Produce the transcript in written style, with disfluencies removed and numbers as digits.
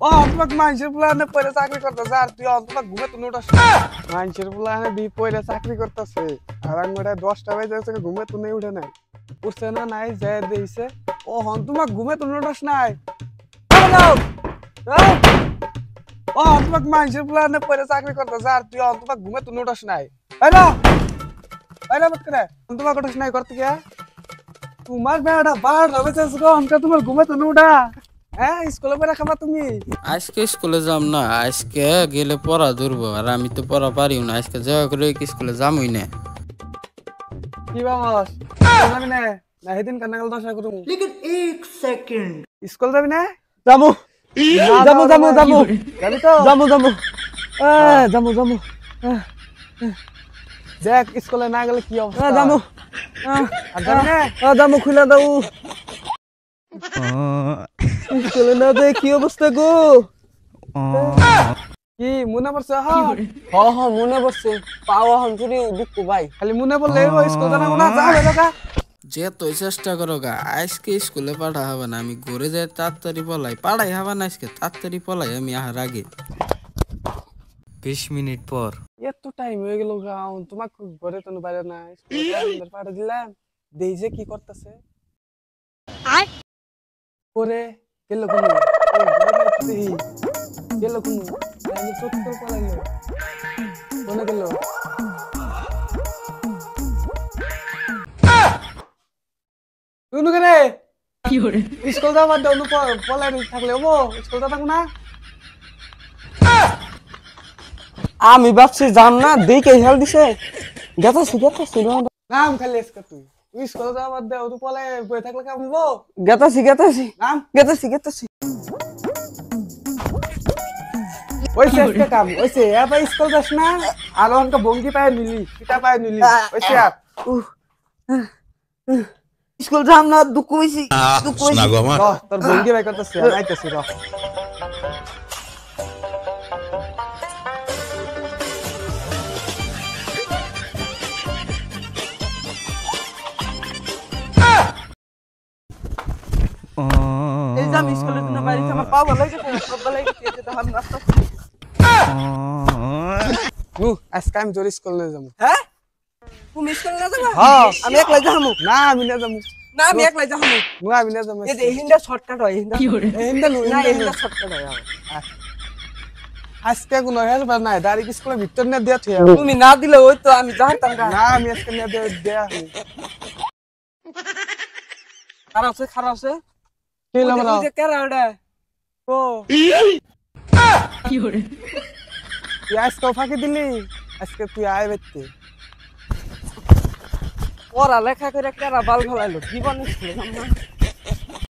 ও তোমাক মানুষের প্লানে পরে চাকরি করতেছে আর তুই তোমাক ঘুমে তুমি উঠাস মানুষের প্লানে দি পরে চাকরি করতেছে আর আমি 10টা বাজে যাচ্ছে ঘুমে তুমি উঠে নাই উঠছে না নাই যে দিয়েছে ও হন তোমাক ঘুমে তুমি উঠাস নাই ও তোমাক মানুষের প্লানে পরে চাকরি করতেছে আর তুই তোমাক ঘুমে তুমি উঠাস নাই হ্যালো হ্যালো বাত করে তোমাক উঠাস নাই করতে কে তোমার বেড়া বার হবে গো আমাকে তোমার ঘুমে তুমি উঠা হ্যাঁ স্কুলে পড়া খাবা তুমি আজকে স্কুলে যাম না আজকে গেলে পড়া ধরবো আর আমি তো পড়া পারিও না আজকে যাওয়া করে স্কুলে যামই না কি বাবাস যাবি না না সেদিন কান্নাকাল দশা করুম लेकिन एक सेकंड স্কুল যাবি না যামু যামু যামু যামু যাবি তো যামু যামু যামু যামু দেখ স্কুলে না গেলে কি অবস্থা যামু আর যাবি না যামু খুলে দাও স্কুলে না দে কি অবস্থা গো কি মনে পড়ছে হ হ মনে পড়ছে পাওয়া হঞ্চুরি দুঃখ ভাই খালি মনে পড়লে স্কুল জানা না যা বেলা যে তুই চেষ্টা করো গা আজকে স্কুলে পাঠা হবে না আমি ঘুরে যাই তাড়াতাড়ি পলাই পাড়াই হবে না আজকে তাড়াতাড়ি পলাই আমি আহার আগে 20 মিনিট পর এত টাইম হয়ে গেল গাও তোমাকে ঘরে তো বাইরে না স্কুলে পাঠা দিলাম দেই যে কি করতেছে করে গেল কোন গেল কোন আমি চত্বর পালাইলো কোনে গেল তুই কেনে কি করে স্কুল যাওয়ার দাও পলাই থাকলে হবো স্কুল যা থাকবো না আমি ভাবছি যাম না দেখে হেল দিছে গেতাছি নাম খালি আজকে তুই স্কুল যাওয়ার দাও তুই পলাই বই থাকলে কেমন হবো গেতাছি নাম গেতাছি ওইসে একটা কাম ওইসে এবার স্কুল যাস না আর অনকা বঙ্গি পায় নিলি পিতা পায় নিলি ওইসে আর স্কুল যাম না দুঃখ হইছি তোর বঙ্গি বাই করতেছে আইতেছি র এই যে আমি স্কুলের জন্য বাইরে আমার পা ভালো লাগে সব ভালো লাগে যেতে হবে রাস্তা আজকে আমি তোর স্কুল নিয়ে যাবো হ্যাঁ তুমি স্কুল না যাবা হ্যাঁ আমি একলা যাবো না আমি না যাবো না আমি একলা যাবো না আমি না যাবো এই যে হিন্দা শর্টকাট হয় হিন্দা হিন্দা না হিন্দা শর্টকাট হয় আজকে কোনো হেল্প নাই ডাইরেক্ট স্কুলের ভিতর না দিয়া থিয়া তুমি না দিলে ওই তো আমি যাইতাম না আমি আজকে না দেয়া খারাপ আছে কি লাগা ওই যে কেরা ওটা ও কি হরে তুই আজকে ফাঁকি দিলি আজকে তুই আয় বেতে ওরা লেখা করে কেরা বাল ফলাইলো জীবন স্কুলে